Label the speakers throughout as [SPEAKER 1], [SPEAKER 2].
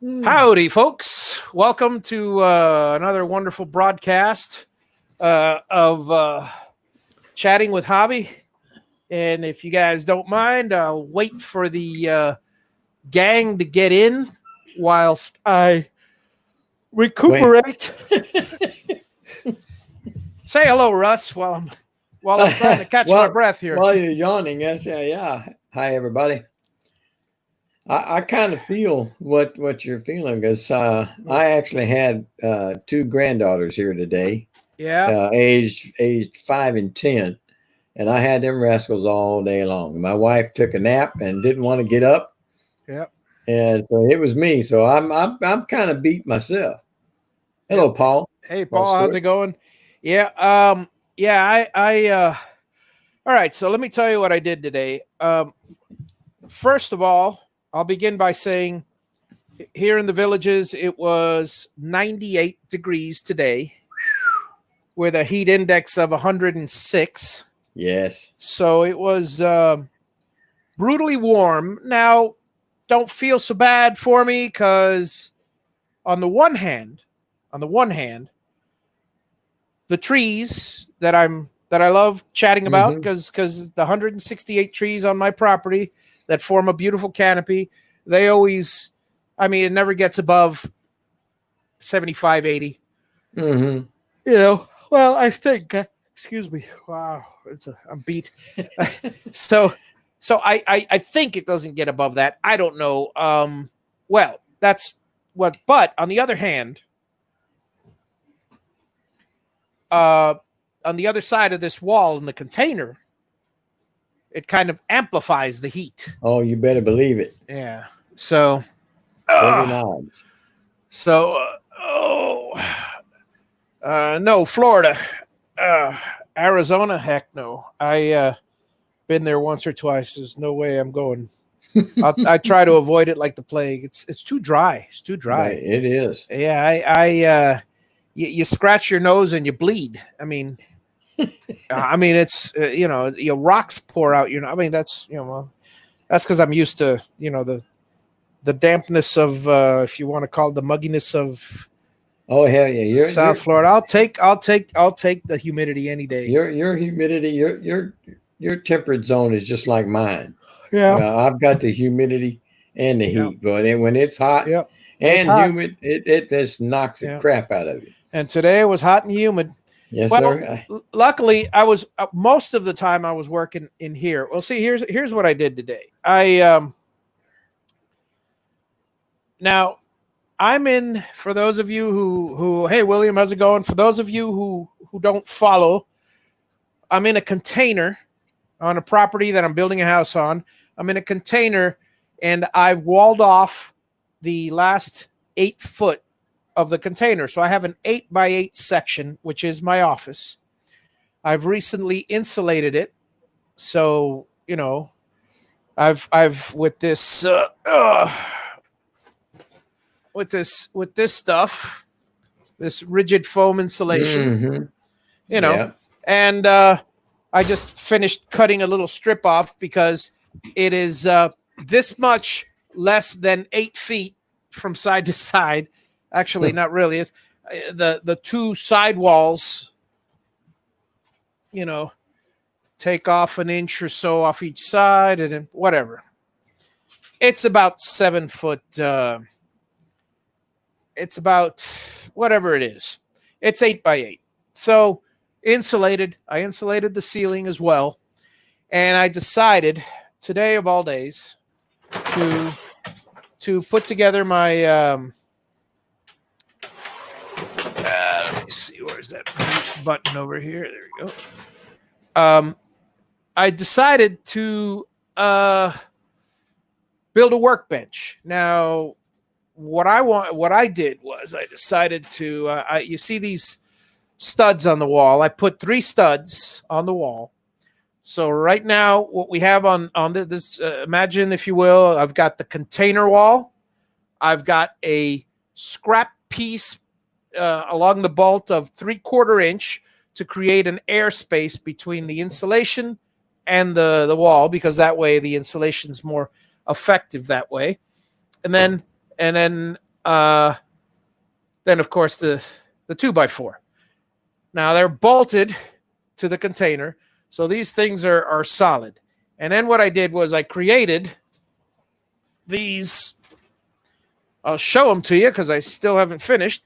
[SPEAKER 1] Howdy, folks. Welcome to another wonderful broadcast of Chatting with Javi. And if you guys don't mind, I'll wait for the gang to get in whilst I recuperate. Say hello, Russ, while I'm trying to catch my breath here.
[SPEAKER 2] While you're yawning, yes, yeah. Hi, everybody. I kind of feel what you're feeling because I actually had two granddaughters here today,
[SPEAKER 1] Yeah.
[SPEAKER 2] aged 5 and 10, and I had them rascals all day long. My wife took a nap and didn't want to get up,
[SPEAKER 1] Yep.
[SPEAKER 2] and so it was me. So I'm kind of beat myself. Hello,
[SPEAKER 1] Yep.
[SPEAKER 2] Paul.
[SPEAKER 1] Hey, Paul, how's it going? Yeah. Yeah. All right. So let me tell you what I did today. First of all, I'll begin by saying here in the villages, it was 98 degrees today with a heat index of 106.
[SPEAKER 2] Yes.
[SPEAKER 1] So it was brutally warm. Now, don't feel so bad for me because on the one hand, the trees that I love chatting about because the 168 trees on my property that form a beautiful canopy, they always, I mean, it never gets above 75, 80.
[SPEAKER 2] Mm-hmm.
[SPEAKER 1] You know, well, I think, excuse me. Wow. I'm beat. so, I think it doesn't get above that. I don't know. Well, that's what, but on the other hand, on the other side of this wall in the container, it kind of amplifies the heat.
[SPEAKER 2] Oh, you better believe it.
[SPEAKER 1] Yeah. So,
[SPEAKER 2] Very nice.
[SPEAKER 1] so, no, Florida, Arizona, heck no. I been there once or twice. There's no way I'm going. I try to avoid it like the plague. It's too dry. It's too dry.
[SPEAKER 2] Right, it is.
[SPEAKER 1] Yeah, you scratch your nose and you bleed. I mean, it's rocks pour out. I mean that's well, that's because I'm used to the dampness of if you want to call it the mugginess of
[SPEAKER 2] Oh hell yeah!
[SPEAKER 1] South Florida. I'll take the humidity any day.
[SPEAKER 2] Your humidity, your temperate zone is just like mine.
[SPEAKER 1] Yeah,
[SPEAKER 2] I've got the humidity and the heat, but when it's hot
[SPEAKER 1] yep,
[SPEAKER 2] and humid, it just knocks the crap out of you.
[SPEAKER 1] And today it was hot and humid.
[SPEAKER 2] Yes,
[SPEAKER 1] Well,
[SPEAKER 2] sir.
[SPEAKER 1] luckily, I was most of the time I was working in here. Well, see, here's what I did today. Now I'm in. For those of you who hey William, how's it going? For those of you who don't follow, I'm in a container on a property that I'm building a house on. I'm in a container, and I've walled off the last 8 foot of the container. So I have an 8x8 section, which is my office. I've recently insulated it. So, I've with this with this stuff, this rigid foam insulation, and I just finished cutting a little strip off because it is this much less than 8 feet from side to side. Actually, not really. It's the two side walls, take off an inch or so off each side, and then whatever. It's about 7 foot. It's about whatever it is. It's 8x8. So insulated. I insulated the ceiling as well, and I decided today of all days to put together my. Let me see. Where's that button over here? There we go. I decided to build a workbench. Now, what I did was I decided to. You see these studs on the wall? I put 3 studs on the wall. So right now, what we have on this, imagine if you will, I've got the container wall. I've got a scrap piece along the bolt of 3/4 inch to create an airspace between the insulation and the wall, because that way the insulation's more effective that way. And then then of course the 2x4. Now they're bolted to the container, so these things are solid. And then what I did was I created these. I'll show them to you because I still haven't finished.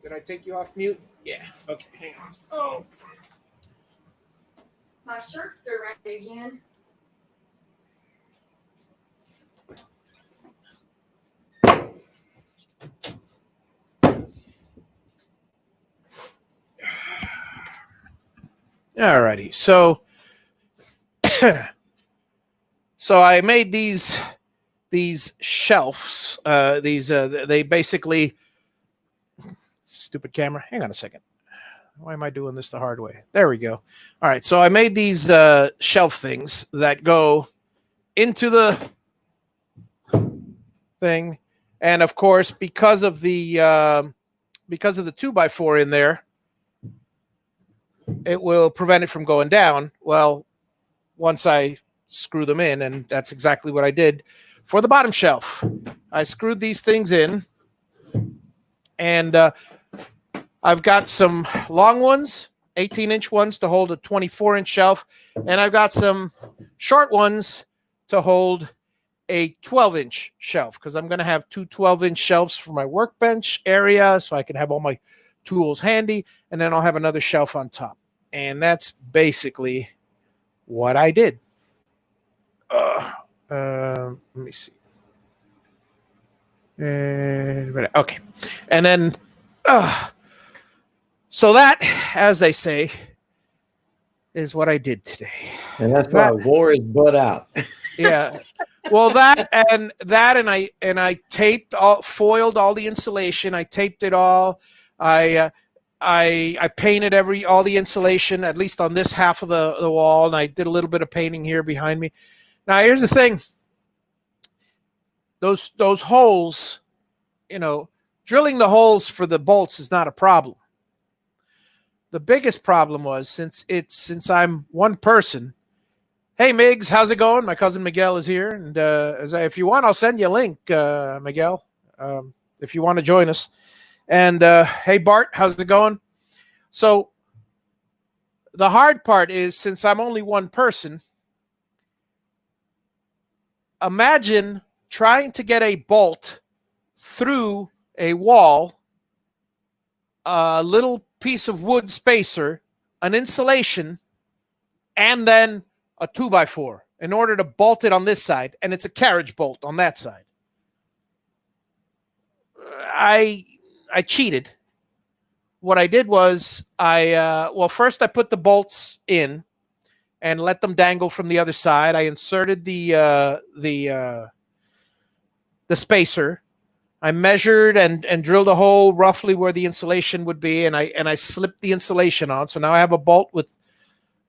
[SPEAKER 1] Did I take you off mute? Yeah. Okay. Hang on. Oh.
[SPEAKER 3] My shirt's dirty again.
[SPEAKER 1] Alrighty. So, so I made these shelves. They basically. Stupid camera. Hang on a second. Why am I doing this the hard way? There we go. All right. So I made these shelf things that go into the thing, and of course, because of the 2x4 in there, it will prevent it from going down. Well, once I screw them in, and that's exactly what I did for the bottom shelf. I screwed these things in, and I've got some long ones, 18-inch ones to hold a 24-inch shelf, and I've got some short ones to hold a 12-inch shelf because I'm going to have two 12-inch shelves for my workbench area so I can have all my tools handy, and then I'll have another shelf on top. And that's basically what I did. Let me see. Okay. And then, so that, as they say, is what I did today.
[SPEAKER 2] And that's why war is butt out.
[SPEAKER 1] Yeah. Well, that and I taped foiled all the insulation. I taped it all. I painted all the insulation, at least on this half of the wall, and I did a little bit of painting here behind me. Now, here's the thing. Those holes, drilling the holes for the bolts is not a problem. The biggest problem was since I'm one person. Hey, Miggs, how's it going? My cousin Miguel is here, and if you want, I'll send you a link, Miguel, if you want to join us. And hey, Bart, how's it going? So the hard part is, since I'm only one person, imagine trying to get a bolt through a wall, a little piece of wood spacer, an insulation, and then a 2x4 in order to bolt it on this side, and it's a carriage bolt on that side. I cheated. What I did was first I put the bolts in and let them dangle from the other side. I inserted the spacer. I measured and drilled a hole roughly where the insulation would be, and I slipped the insulation on. So now I have a bolt with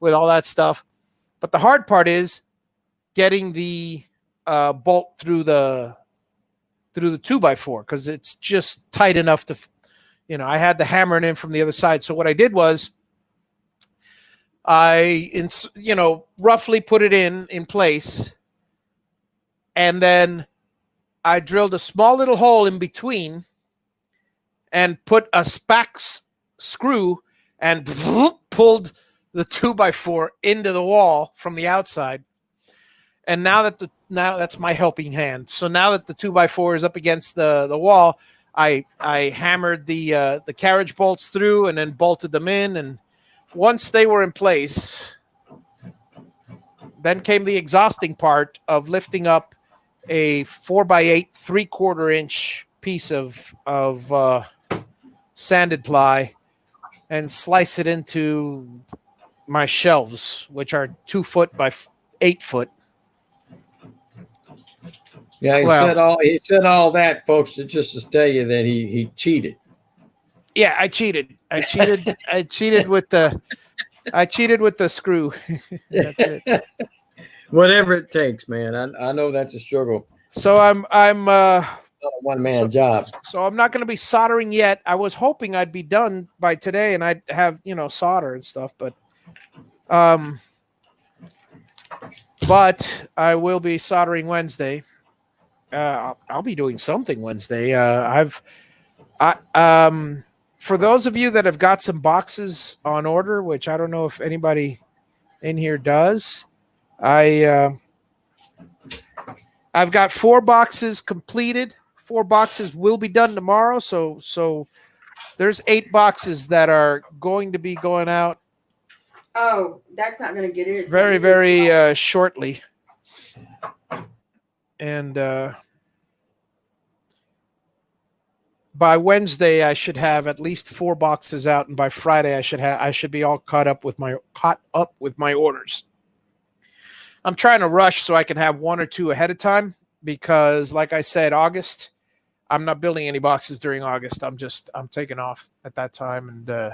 [SPEAKER 1] all that stuff. But the hard part is getting the bolt through the 2x4 because it's just tight enough to, I had to hammer it in from the other side. So what I did was I roughly put it in place, and then I drilled a small little hole in between and put a spax screw and pulled the 2x4 into the wall from the outside. And now that's my helping hand. So now that the 2x4 is up against the wall, I hammered the carriage bolts through and then bolted them in. And once they were in place, then came the exhausting part of lifting up a 4x8 3/4-inch piece of sanded ply and slice it into my shelves, which are 2 foot by 8 foot.
[SPEAKER 2] Yeah, he said all that, folks, just to tell you that he cheated.
[SPEAKER 1] Yeah, I cheated. I cheated with the screw. That's it.
[SPEAKER 2] Whatever it takes, man. I know that's a struggle.
[SPEAKER 1] So I'm
[SPEAKER 2] Not a one-man job.
[SPEAKER 1] So I'm not going to be soldering yet. I was hoping I'd be done by today and I'd have, solder and stuff, but but I will be soldering Wednesday. I'll be doing something Wednesday. For those of you that have got some boxes on order, which I don't know if anybody in here does, I've got 4 boxes completed. 4 boxes will be done tomorrow. So there's 8 boxes that are going to be going out
[SPEAKER 3] Oh, that's not gonna get it. It's
[SPEAKER 1] very,
[SPEAKER 3] gonna be this
[SPEAKER 1] very shortly. And by Wednesday, I should have at least 4 boxes out, and by Friday, I should be all caught up with my orders. I'm trying to rush so I can have 1 or 2 ahead of time because, like I said, August, I'm not building any boxes during August. I'm taking off at that time, and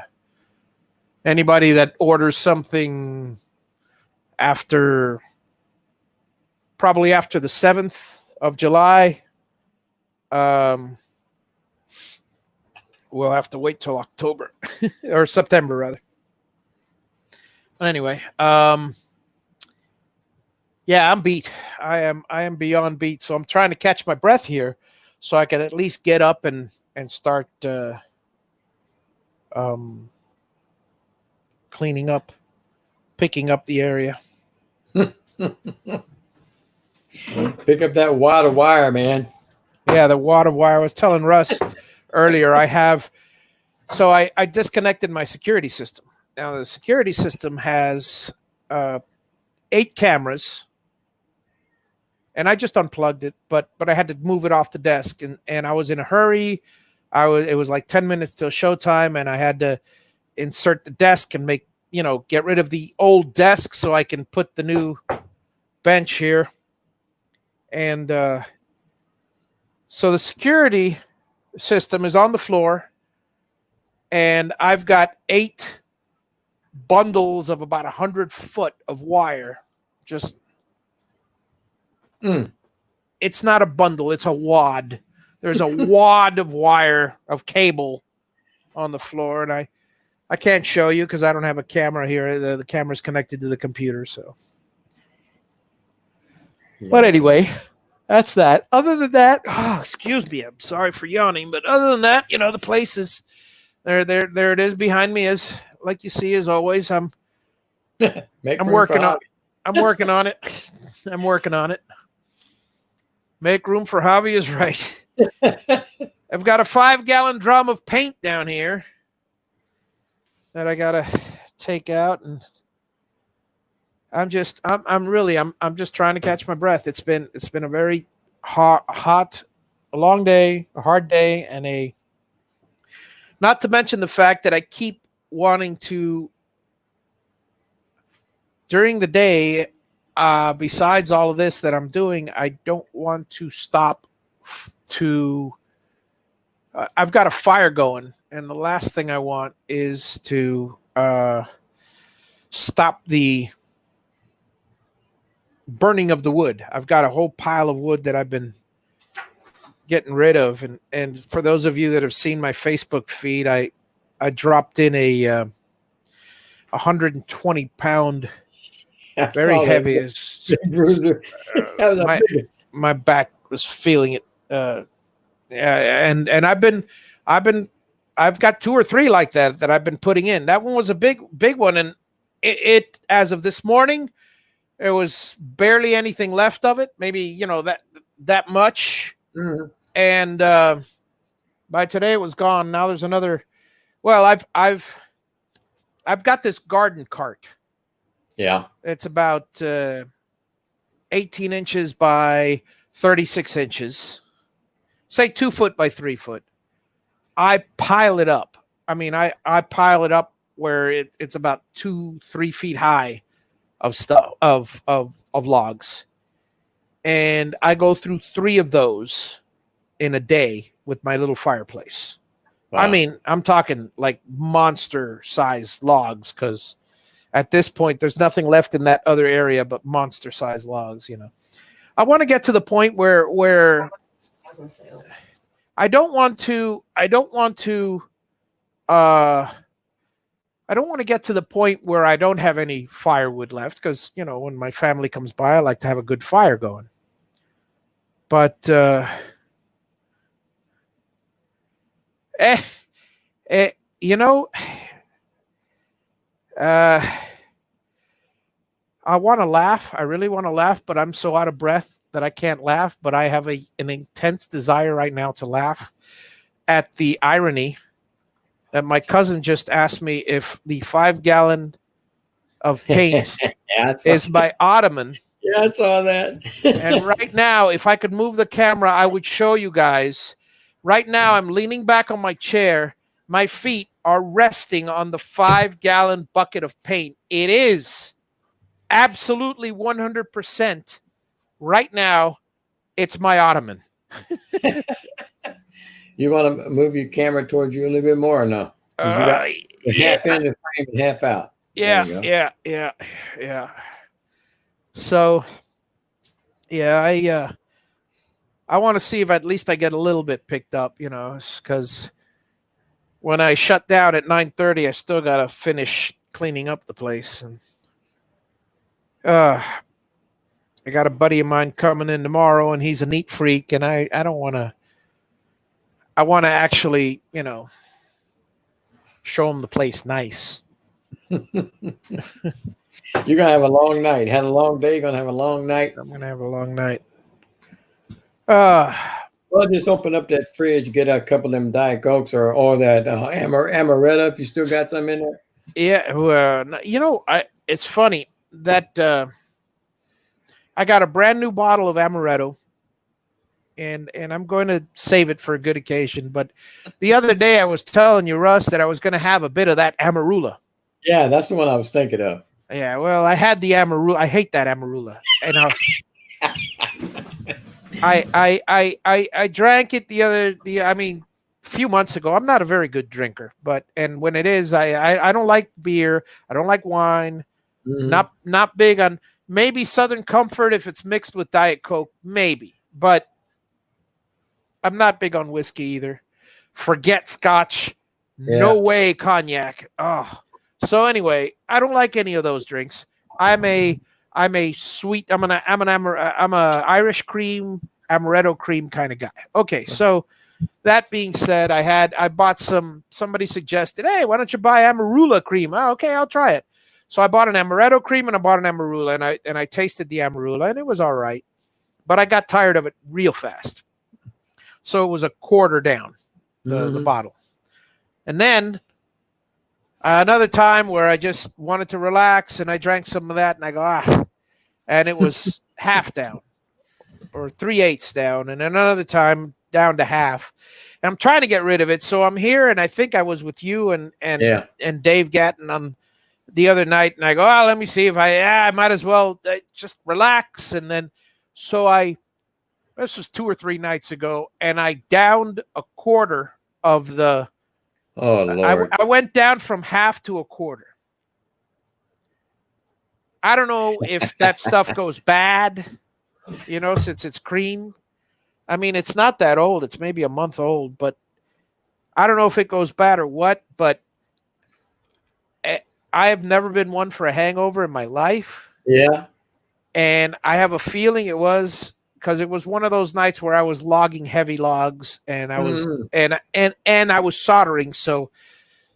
[SPEAKER 1] anybody that orders something probably after the 7th of July, we'll have to wait till October or September rather. But anyway, yeah, I'm beat. I am beyond beat. So I'm trying to catch my breath here so I can at least get up and start cleaning up, picking up the area.
[SPEAKER 2] Pick up that wad of wire, man.
[SPEAKER 1] Yeah, the wad of wire. I was telling Russ earlier, I disconnected my security system. Now the security system has 8 cameras, and I just unplugged it, but I had to move it off the desk, and I was in a hurry. It was like 10 minutes till showtime, and I had to insert the desk and get rid of the old desk so I can put the new bench here. And so the security system is on the floor, and I've got 8 bundles of about 100 foot of wire. Just It's not a bundle, it's a wad. There's a wad of wire, of cable on the floor, and I can't show you because I don't have a camera here. The camera's connected to the computer, so. Yeah. But anyway, that's that. Other than that, excuse me, I'm sorry for yawning, but other than that, the place is there it is behind me, as like you see, as always. I'm working on it. I'm working on it. Make room for Javi is right. I've got a 5-gallon drum of paint down here that I gotta take out, and I'm just trying to catch my breath. It's been a very hot, a long day, a hard day, and not to mention the fact that I keep wanting to during the day. Besides all of this that I'm doing, I don't want to stop I've got a fire going, and the last thing I want is to stop the burning of the wood. I've got a whole pile of wood that I've been getting rid of, and for those of you that have seen my Facebook feed, I dropped in a 120-pound, very heavy. My back was feeling it. And I've got 2 or 3 like that I've been putting in. That one was a big one, and it as of this morning, there was barely anything left of it. Maybe that much, and by today it was gone. Now there's another. Well, I've got this garden cart.
[SPEAKER 2] Yeah,
[SPEAKER 1] it's about 18 inches by 36 inches. Say 2 foot by 3 foot. I pile it up. I mean, I pile it up where it's about 2-3 feet high of stuff of logs, and I go through 3 of those in a day with my little fireplace. Wow. I mean, I'm talking like monster sized logs, because at this point there's nothing left in that other area but monster sized logs. I want to get to the point where I don't want to I don't want to get to the point where I don't have any firewood left because, when my family comes by, I like to have a good fire going. But, eh, eh, you know, I want to laugh. I really want to laugh, but I'm so out of breath that I can't laugh. But I have an intense desire right now to laugh at the irony that my cousin just asked me if the 5-gallon of paint is by Ottoman.
[SPEAKER 2] Yeah, I saw that.
[SPEAKER 1] And right now, if I could move the camera, I would show you guys. Right now, I'm leaning back on my chair. My feet are resting on the 5-gallon bucket of paint. It is absolutely 100% right now. It's my Ottoman.
[SPEAKER 2] You want to move your camera towards you a little bit more or no? 'Cause you got half in the frame and half out.
[SPEAKER 1] Yeah. So, yeah, I want to see if at least I get a little bit picked up, because when I shut down at 9:30, I still got to finish cleaning up the place. And I got a buddy of mine coming in tomorrow, and he's a neat freak, and I don't want to. I want to actually, show him the place nice.
[SPEAKER 2] You're gonna have a long night. Had a long day. Gonna have a long night.
[SPEAKER 1] I'm gonna have a long night.
[SPEAKER 2] Well, just open up that fridge, get a couple of them Diet Cokes or that amaretto if you still got some in there.
[SPEAKER 1] Yeah, it's funny that I got a brand new bottle of amaretto, and I'm going to save it for a good occasion. But the other day I was telling you, Russ, that I was going to have a bit of that Amarula.
[SPEAKER 2] Yeah, that's the one I was thinking of.
[SPEAKER 1] Yeah, well, I had the Amarula. I hate that Amarula, and I drank it a few months ago. I'm not a very good drinker, and when it is, I don't like beer. I don't like wine.
[SPEAKER 2] Mhm.
[SPEAKER 1] Not big on maybe Southern Comfort if it's mixed with Diet Coke, maybe, but I'm not big on whiskey either. Forget Scotch.
[SPEAKER 2] Yeah.
[SPEAKER 1] No way cognac. Oh. So anyway, I don't like any of those drinks. I'm a sweet. I'm a Irish cream, amaretto cream kind of guy. Okay, so that being said, I bought somebody suggested, hey, why don't you buy Amarula cream? Oh, okay, I'll try it. So I bought an amaretto cream and I bought an Amarula, and I tasted the Amarula, and it was all right, but I got tired of it real fast. So it was a quarter down the bottle, and then another time where I just wanted to relax and I drank some of that and I go, and it was half down or 3/8 down. And another time down to half. And I'm trying to get rid of it. So I'm here, and I think I was with you and Dave Gatton on the other night. And I go, let me see if I might as well just relax. And then, this was 2 or 3 nights ago, and I downed a quarter of the,
[SPEAKER 2] Oh, Lord.
[SPEAKER 1] I went down from half to a quarter. I don't know if that stuff goes bad, since it's cream. I mean, it's not that old. It's maybe a month old, but I don't know if it goes bad or what. But I have never been one for a hangover in my life.
[SPEAKER 2] Yeah.
[SPEAKER 1] And I have a feeling it was because it was one of those nights where I was logging heavy logs, and I was and I was soldering. So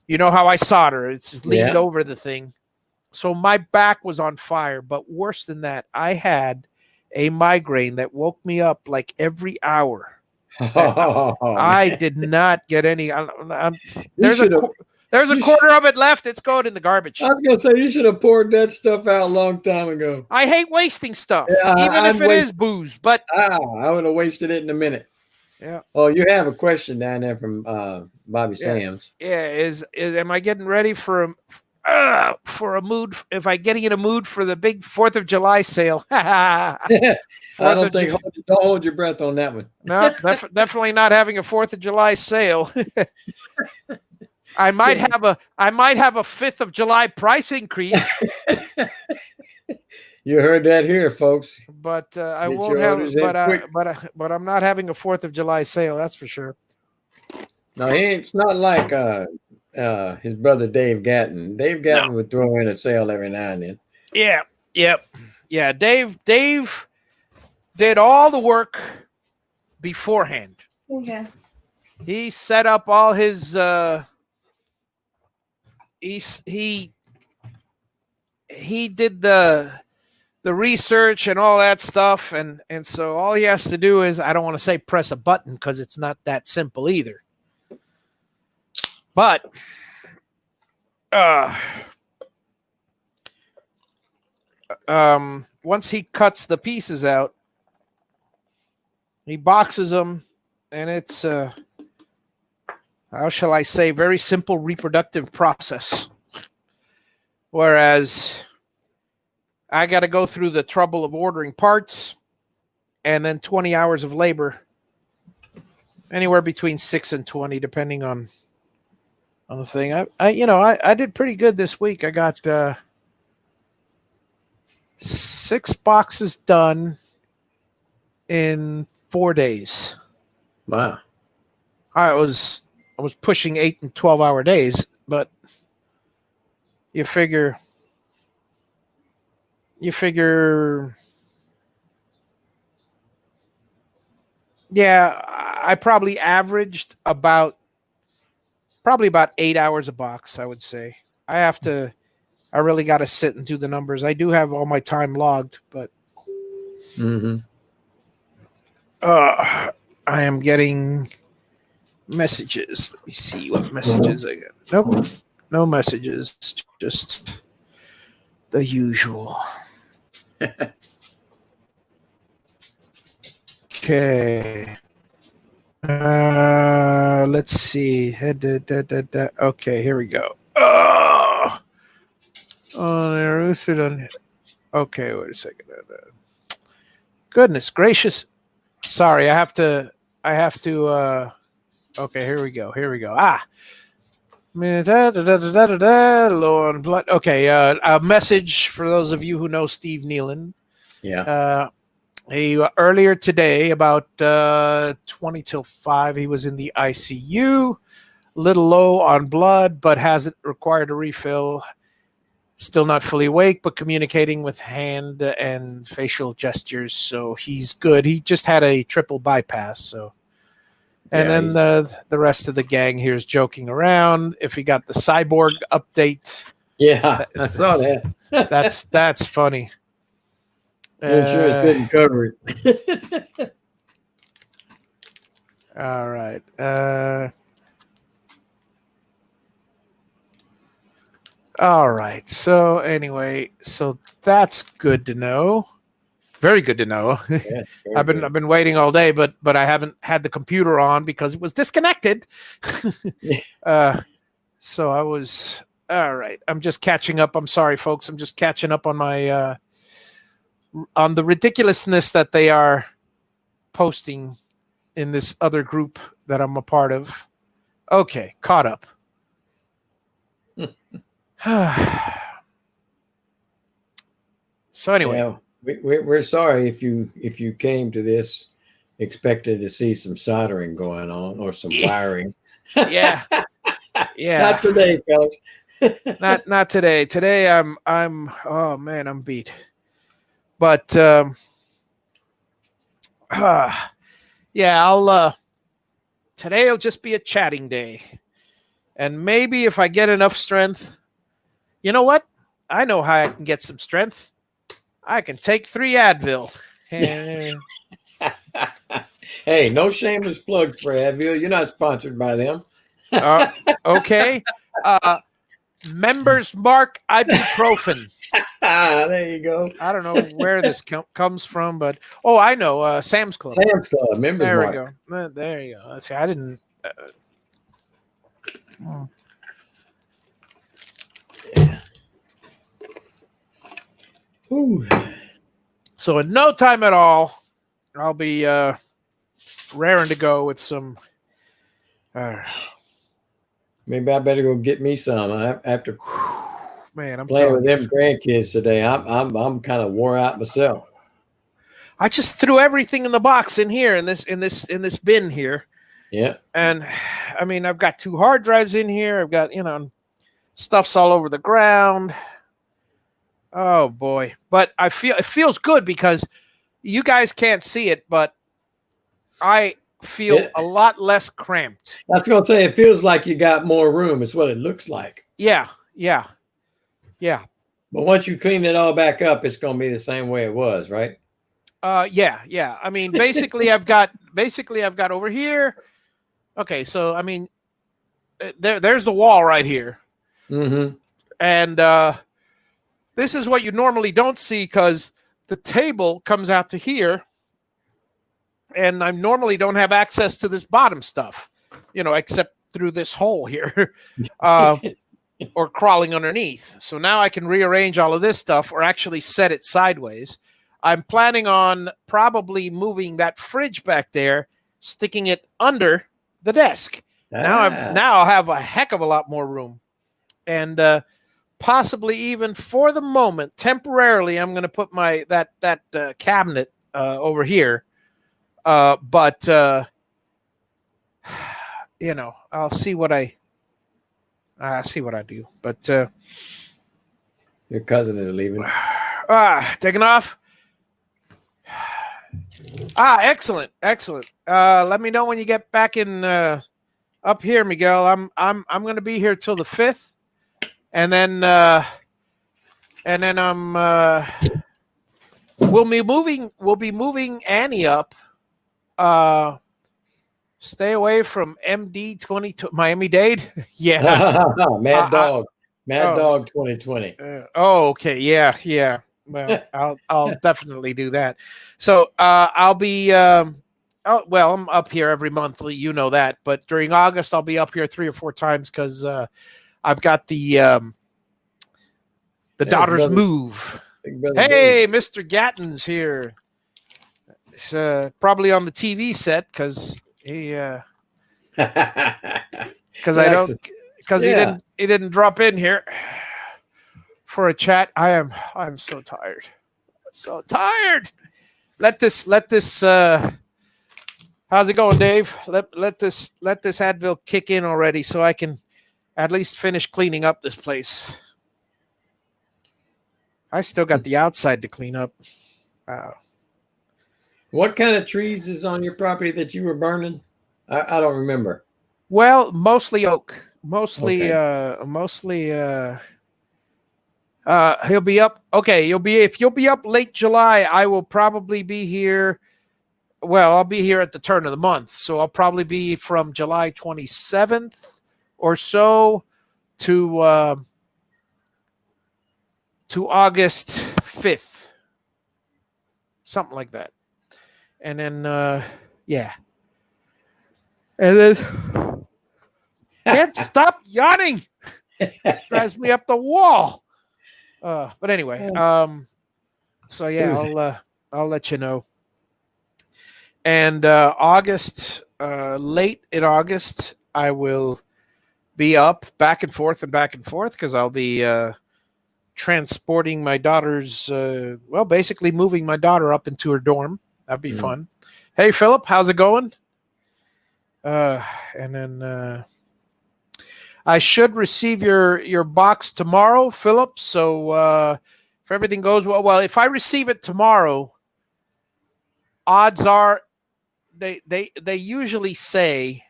[SPEAKER 1] you know how I solder. It's just leaned over the thing. So my back was on fire. But worse than that, I had a migraine that woke me up like every hour. I did not get any. There's a quarter of it left. It's going in the garbage.
[SPEAKER 2] I was going to say, you should have poured that stuff out a long time ago.
[SPEAKER 1] I hate wasting stuff,
[SPEAKER 2] Yeah,
[SPEAKER 1] even if it is booze. But
[SPEAKER 2] I would have wasted it in a minute.
[SPEAKER 1] Yeah.
[SPEAKER 2] Oh, you have a question down there from Bobby Sams.
[SPEAKER 1] Yeah, am I getting ready for a mood? If I getting in a mood for the big 4th of July sale?
[SPEAKER 2] Don't hold your breath on that one.
[SPEAKER 1] No, definitely not having a 4th of July sale. I might have a 5th of July price increase.
[SPEAKER 2] You heard that here, folks.
[SPEAKER 1] But I won't have. But I'm not having a 4th of July sale. That's for sure.
[SPEAKER 2] No, it's not like his brother Dave Gatton. Dave Gatton would throw in a sale every now and then.
[SPEAKER 1] Yeah. Yep. Yeah. Dave did all the work beforehand.
[SPEAKER 3] Okay.
[SPEAKER 1] He set up all his he did the research and all that stuff, and so all he has to do is, I don't want to say press a button because it's not that simple either. But once he cuts the pieces out, he boxes them, and it's how shall I say, very simple reproductive process. Whereas I got to go through the trouble of ordering parts and then 20 hours of labor, anywhere between 6 and 20, depending on the thing. I did pretty good this week. I got 6 boxes done in 4 days.
[SPEAKER 2] Wow.
[SPEAKER 1] I was pushing 8 and 12-hour days, but you figure, yeah, I probably averaged about 8 hours a box, I would say. I really got to sit and do the numbers. I do have all my time logged, but I am getting messages. Let me see what messages I get. Nope. No messages. Just the usual. Okay. Let's see. Okay, here we go. Oh, okay, wait a second. Goodness gracious. Sorry, I have to. Okay, here we go. Law and blood. Okay, a message for those of you who know Steve Nealon.
[SPEAKER 2] Yeah.
[SPEAKER 1] He earlier today, about 20 till 5, he was in the ICU, a little low on blood, but hasn't required a refill. Still not fully awake, but communicating with hand and facial gestures, so he's good. He just had a triple bypass, so. And then the rest of the gang here is joking around. If he got the cyborg update,
[SPEAKER 2] yeah, I saw that.
[SPEAKER 1] that's funny.
[SPEAKER 2] Insurance didn't cover it.
[SPEAKER 1] All right. All right. So anyway, so that's good to know. Very good to know.
[SPEAKER 2] Yeah,
[SPEAKER 1] I've been waiting all day, but I haven't had the computer on because it was disconnected. So I was all right. I'm just catching up. I'm sorry, folks. I'm just catching up on my on the ridiculousness that they are posting in this other group that I'm a part of. Okay, caught up. So anyway.
[SPEAKER 2] Yeah. We're sorry if you came to this expected to see some soldering going on or some wiring.
[SPEAKER 1] Yeah.
[SPEAKER 2] Not today, folks.
[SPEAKER 1] not today. Today I'm oh man, I'm beat. But yeah, I'll today will just be a chatting day. And maybe if I get enough strength, you know what? I know how I can get some strength. I can take 3 Advil.
[SPEAKER 2] Hey, no shameless plugs for Advil. You're not sponsored by them.
[SPEAKER 1] Okay. Members mark ibuprofen.
[SPEAKER 2] There you go.
[SPEAKER 1] I don't know where this comes from, but I know. Sam's Club.
[SPEAKER 2] Sam's Club. Members
[SPEAKER 1] there
[SPEAKER 2] mark.
[SPEAKER 1] We go. There you go. Let's see. I didn't. Yeah.
[SPEAKER 2] Ooh.
[SPEAKER 1] So in no time at all, I'll be raring to go with some.
[SPEAKER 2] Maybe I better go get me some after
[SPEAKER 1] man. I'm
[SPEAKER 2] playing with them grandkids today. I'm kind of wore out myself.
[SPEAKER 1] I just threw everything in the box in here in this bin here,
[SPEAKER 2] Yeah.
[SPEAKER 1] And I mean, I've got 2 hard drives in here. I've got, stuff's all over the ground. Oh boy. But it feels good because you guys can't see it, but I feel
[SPEAKER 2] Yeah.
[SPEAKER 1] a lot less cramped.
[SPEAKER 2] I was going to say, it feels like you got more room. It's what it looks like.
[SPEAKER 1] Yeah. Yeah. Yeah.
[SPEAKER 2] But once you clean it all back up, it's going to be the same way it was, right?
[SPEAKER 1] Yeah. I mean, basically I've got over here. Okay, so I mean, there's the wall right here.
[SPEAKER 2] Mm-hmm.
[SPEAKER 1] And this is what you normally don't see because the table comes out to here, and I normally don't have access to this bottom stuff, except through this hole here, or crawling underneath. So now I can rearrange all of this stuff or actually set it sideways. I'm planning on probably moving that fridge back there, sticking it under the desk. Now I'll have a heck of a lot more room, and possibly even for the moment, temporarily, I'm going to put that cabinet over here. But I'll see what I do. But
[SPEAKER 2] your cousin is leaving.
[SPEAKER 1] Taking off. Excellent. Let me know when you get back in up here, Miguel. I'm going to be here till the 5th. And then we'll be moving Annie up. Stay away from MD 22 Miami-Dade. Yeah.
[SPEAKER 2] Mad Dog 2020.
[SPEAKER 1] Okay. Yeah. Well, I'll definitely do that. So I'll be I'm up here every month, you know that, but during August I'll be up here 3 or 4 times because I've got the daughter's
[SPEAKER 2] brother.
[SPEAKER 1] Move.
[SPEAKER 2] Hey,
[SPEAKER 1] Mr. Gatton's here. It's probably on the TV set because he he didn't drop in here for a chat. I'm so tired. So tired. Let this how's it going, Dave? Let this Advil kick in already so I can at least finish cleaning up this place. I still got the outside to clean up. Wow.
[SPEAKER 2] What kind of trees is on your property that you were burning? I don't remember.
[SPEAKER 1] Well, mostly oak. Mostly he'll be up. Okay, if you'll be up late July, I will probably be here. Well, I'll be here at the turn of the month. So I'll probably be from July 27th or so to August 5th. Something like that. And then yeah. And then can't stop yawning. Drives me up the wall. But anyway, so yeah, I'll let you know. And August, late in August, I will be up back and forth because I'll be transporting my daughter's, basically moving my daughter up into her dorm. That'd be fun. Hey, Philip, how's it going? And then I should receive your box tomorrow, Philip. So if everything goes well, if I receive it tomorrow, odds are they usually say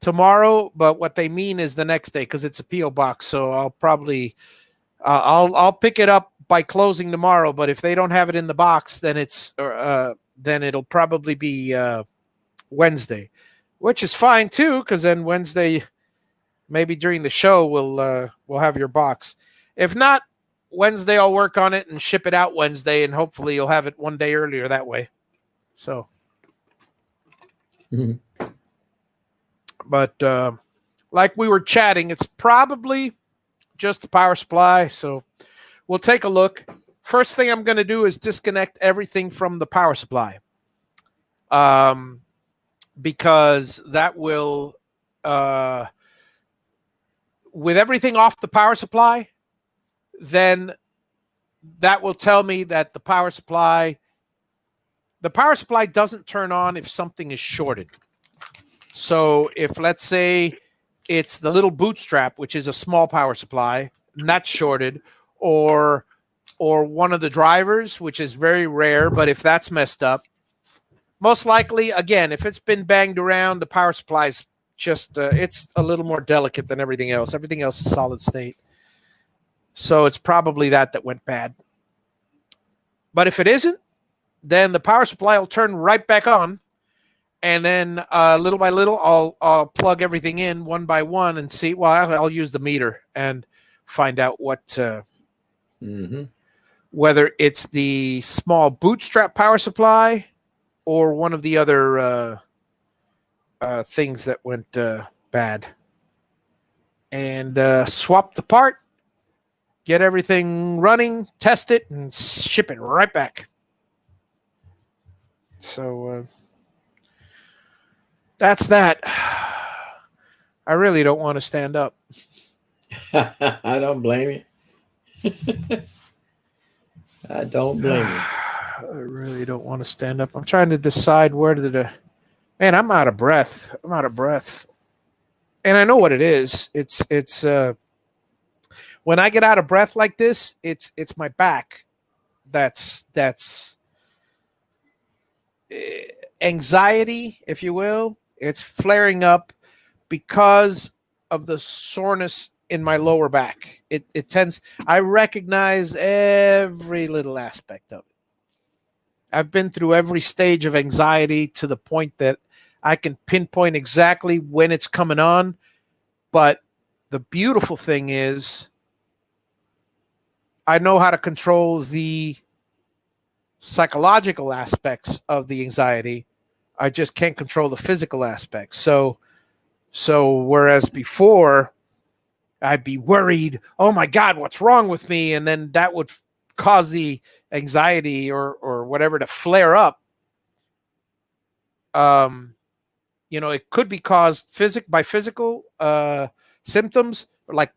[SPEAKER 1] tomorrow, but what they mean is the next day because it's a PO box. So I'll probably I'll pick it up by closing tomorrow. But if they don't have it in the box, then then it'll probably be Wednesday, which is fine too, because then Wednesday, maybe during the show, we'll have your box. If not, Wednesday I'll work on it and ship it out Wednesday, and hopefully you'll have it one day earlier that way. So, but like we were chatting, it's probably just the power supply. So we'll take a look. First thing I'm going to do is disconnect everything from the power supply. Because that will, with everything off the power supply, then that will tell me that the power supply doesn't turn on if something is shorted. So if, let's say, it's the little bootstrap, which is a small power supply, and that's shorted, or one of the drivers, which is very rare, but if that's messed up, most likely, again, if it's been banged around, the power supply's just it's a little more delicate than everything else. Everything else is solid state. So it's probably that went bad. But if it isn't, then the power supply will turn right back on. And then little by little, I'll plug everything in one by one and see. Well, I'll use the meter and find out what whether it's the small bootstrap power supply or one of the other things that went bad. And swap the part, get everything running, test it, and ship it right back. So that's that. I really don't want to stand up.
[SPEAKER 2] I don't blame you. I don't blame you.
[SPEAKER 1] I really don't want to stand up. I'm trying to decide where to. Man, I'm out of breath. And I know what it is. It's when I get out of breath like this, it's my back. That's anxiety, if you will. It's flaring up because of the soreness in my lower back. It tends. I recognize every little aspect of it. I've been through every stage of anxiety to the point that I can pinpoint exactly when it's coming on. But the beautiful thing is I know how to control the psychological aspects of the anxiety. I just can't control the physical aspects. So whereas before I'd be worried, oh my God, what's wrong with me? And then that would cause the anxiety or whatever to flare up. It could be caused by physical symptoms, like,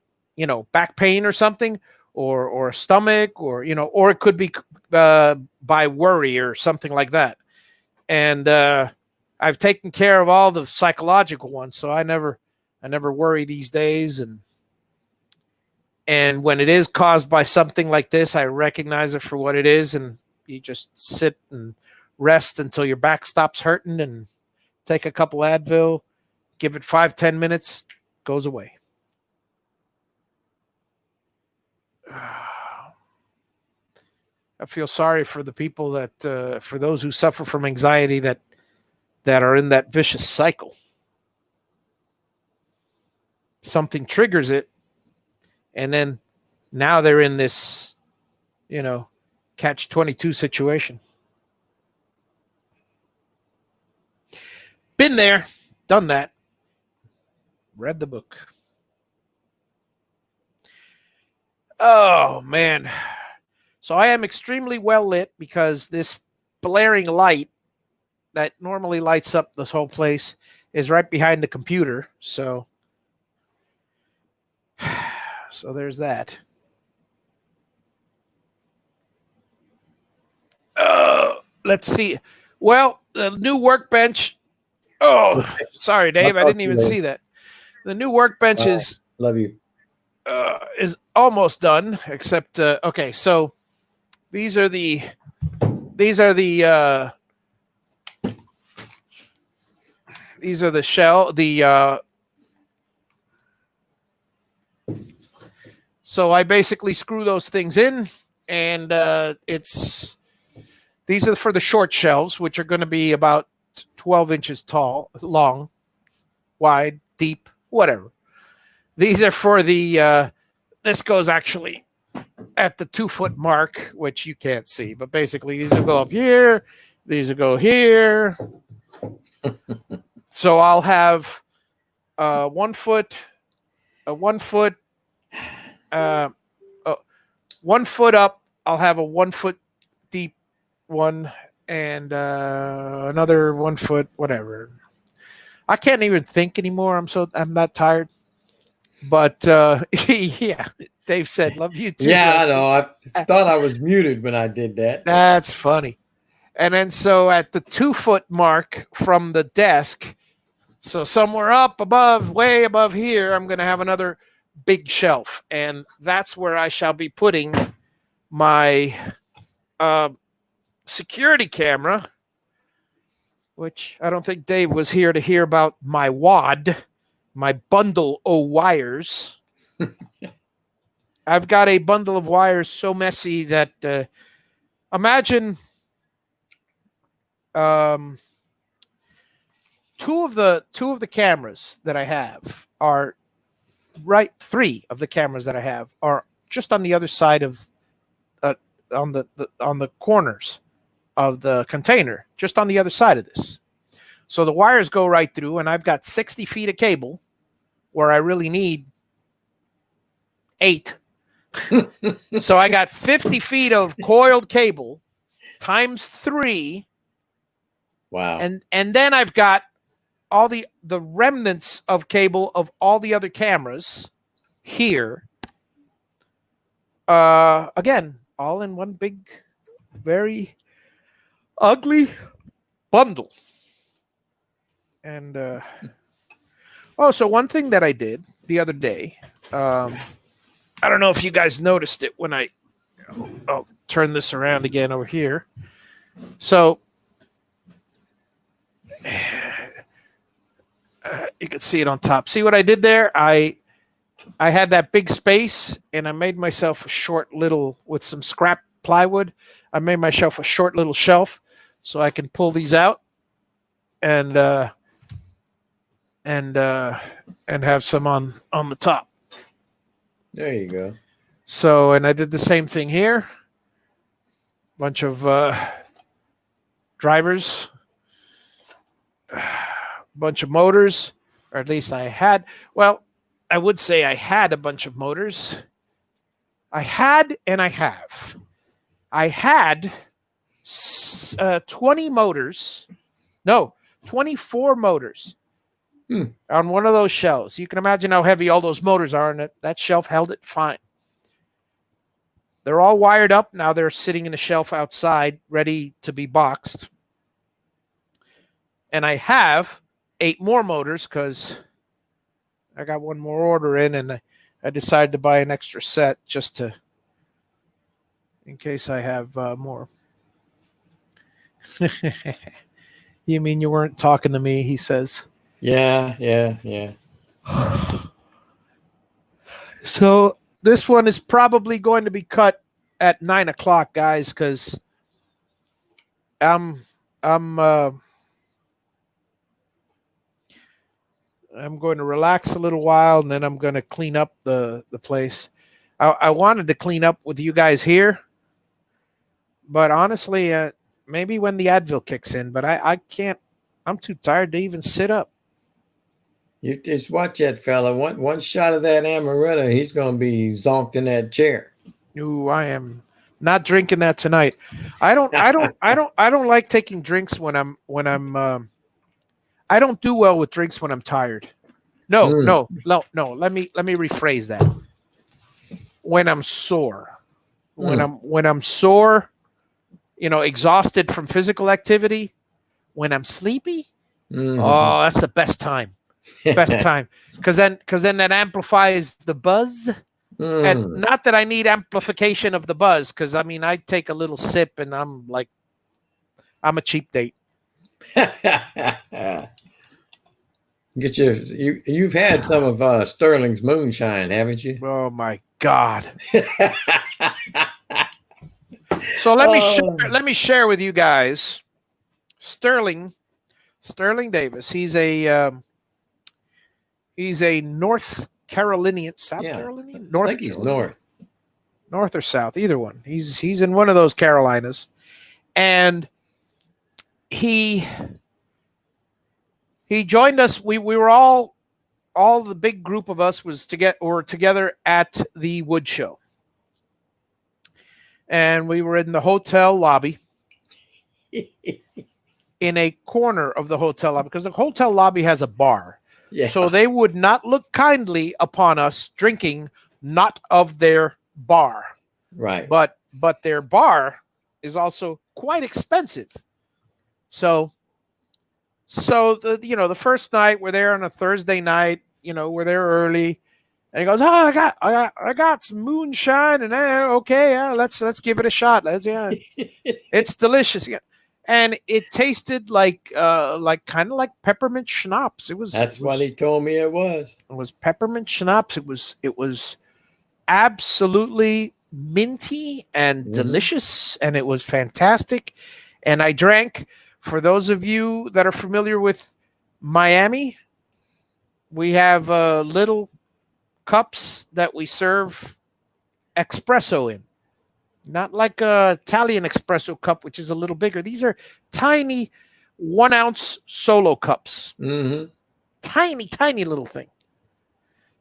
[SPEAKER 1] back pain or something, or stomach, or it could be by worry or something like that. And I've taken care of all the psychological ones, so I never worry these days. And when it is caused by something like this, I recognize it for what it is, and you just sit and rest until your back stops hurting, and take a couple Advil, give it 5-10 minutes, goes away. I feel sorry for the people for those who suffer from anxiety that are in that vicious cycle. Something triggers it, and then now they're in this, catch-22 situation. Been there, done that, read the book. Oh, man. So I am extremely well lit because this blaring light that normally lights up this whole place is right behind the computer. So there's that. Let's see. Well, the new workbench. Oh, sorry, Dave. I didn't even see that. The new workbench is
[SPEAKER 2] love you.
[SPEAKER 1] Is almost done, except okay. So these are the shell. So I basically screw those things in, and these are for the short shelves, which are going to be about 12 inches long, wide, deep, whatever. These are for the, this goes actually at the 2-foot mark, which you can't see, but basically these will go up here, these will go here. So I'll have 1 foot, 1 foot, 1 foot up. I'll have a 1 foot deep one, and another 1 foot, whatever. I can't even think anymore. I'm that tired. But yeah, Dave said, "Love you too."
[SPEAKER 2] Yeah, I know. I thought I was muted when I did that.
[SPEAKER 1] That's funny. And then so at the 2 foot mark from the desk, So somewhere up above, way above here, I'm going to have another big shelf, and that's where I shall be putting my security camera, which I don't think Dave was here to hear about my wad, my bundle of wires. I've got a bundle of wires so messy that imagine two of the cameras that I have are right. Three of the cameras that I have are just on the other side of on the corners of the container, just on the other side of this. So the wires go right through, and I've got 60 feet of cable where I really need 8. So I got 50 feet of coiled cable times 3.
[SPEAKER 2] Wow.
[SPEAKER 1] And then I've got all the remnants of cable of all the other cameras here. Again, all in one big, very ugly bundle. And so one thing that I did the other day, I don't know if you guys noticed it when I'll turn this around again over here. So you can see it on top. See what I did there? I had that big space, and I made myself a short little, with some scrap plywood, I made myself a short little shelf so I can pull these out and have some on the top.
[SPEAKER 2] There you go.
[SPEAKER 1] So, and I did the same thing here. Bunch of drivers, bunch of motors, or at least I had. Well, I would say I had a bunch of motors. I had and I have. I had 20 motors. No, 24 motors on one of those shelves. You can imagine how heavy all those motors are, and that shelf held it fine. They're all wired up. Now they're sitting in a shelf outside, ready to be boxed. And I have 8 more motors because I got one more order in, and I decided to buy an extra set just in case I have more. You mean you weren't talking to me? He says.
[SPEAKER 2] Yeah.
[SPEAKER 1] So this one is probably going to be cut at 9 o'clock, guys, because I'm going to relax a little while, and then I'm going to clean up the place. I wanted to clean up with you guys here, but honestly, maybe when the Advil kicks in, but I can't. I'm too tired to even sit up.
[SPEAKER 2] You just watch that fella. One shot of that amaretto, he's going to be zonked in that chair.
[SPEAKER 1] Ooh, I am not drinking that tonight. I don't like taking drinks when I'm I don't do well with drinks when I'm tired. No. Let me rephrase that. When I'm sore. When I'm sore, exhausted from physical activity, when I'm sleepy, oh, that's the best time. Best time. Because then that amplifies the buzz. And not that I need amplification of the buzz, because I take a little sip and I'm a cheap date.
[SPEAKER 2] You've had some of Sterling's moonshine, haven't you?
[SPEAKER 1] Oh my God. So let me share with you guys Sterling Davis. He's a North Carolinian, South Carolinian,
[SPEAKER 2] I think he's north
[SPEAKER 1] or south, either one. He's in one of those Carolinas, and he joined us. We were all the big group of us were together at the wood show, and we were in the hotel lobby. In a corner of the hotel lobby, because the hotel lobby has a bar. Yeah. So they would not look kindly upon us drinking not of their bar.
[SPEAKER 2] Right.
[SPEAKER 1] But their bar is also quite expensive. So So the first night we're there on a Thursday night. We're there early, and he goes, "Oh, I got some moonshine, and okay, yeah, let's give it a shot. Yeah, it's delicious." Yeah. And it tasted like kind of like peppermint schnapps.
[SPEAKER 2] That's what he told me it was.
[SPEAKER 1] It was peppermint schnapps. It was absolutely minty and delicious, and it was fantastic. And I drank. For those of you that are familiar with Miami, we have little cups that we serve espresso in. Not like a Italian espresso cup, which is a little bigger. These are tiny 1 ounce solo cups.
[SPEAKER 2] Mm-hmm.
[SPEAKER 1] Tiny, tiny little thing.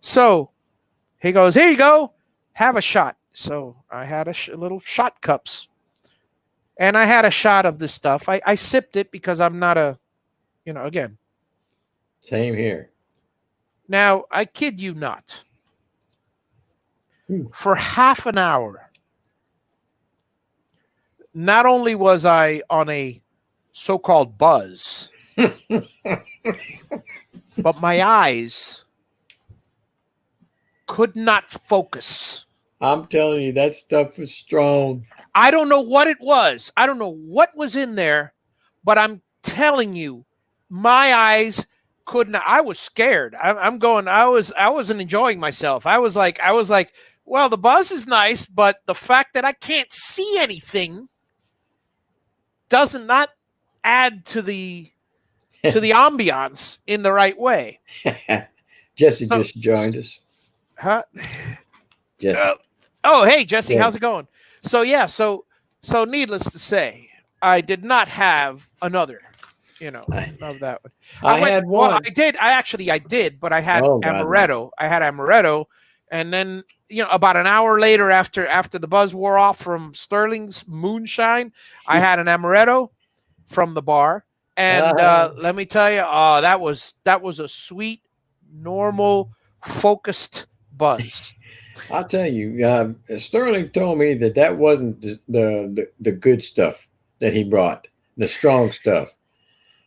[SPEAKER 1] So he goes, "Here you go. Have a shot." So I had little shot cups. And I had a shot of this stuff. I sipped it because I'm not again.
[SPEAKER 2] Same here.
[SPEAKER 1] Now, I kid you not. For half an hour, not only was I on a so-called buzz, but my eyes could not focus.
[SPEAKER 2] I'm telling you, that stuff was strong.
[SPEAKER 1] I don't know what it was. I don't know what was in there, but I'm telling you, my eyes couldn't. I was scared. I'm going. I wasn't enjoying myself. I was like, well, the buzz is nice, but the fact that I can't see anything does not add to the ambiance in the right way.
[SPEAKER 2] Jesse just joined us.
[SPEAKER 1] Huh?
[SPEAKER 2] Jesse.
[SPEAKER 1] Oh, hey, Jesse,
[SPEAKER 2] Yeah.
[SPEAKER 1] how's it going? So yeah, so needless to say, I did not have another, of that one.
[SPEAKER 2] I had one.
[SPEAKER 1] Well, I did, but I had
[SPEAKER 2] Oh, God,
[SPEAKER 1] amaretto. I had amaretto, and then about an hour later, after the buzz wore off from Sterling's moonshine, I had an amaretto from the bar, and let me tell you, that was a sweet, normal, focused buzz.
[SPEAKER 2] I'll tell you, Sterling told me that wasn't the good stuff that he brought, the strong stuff.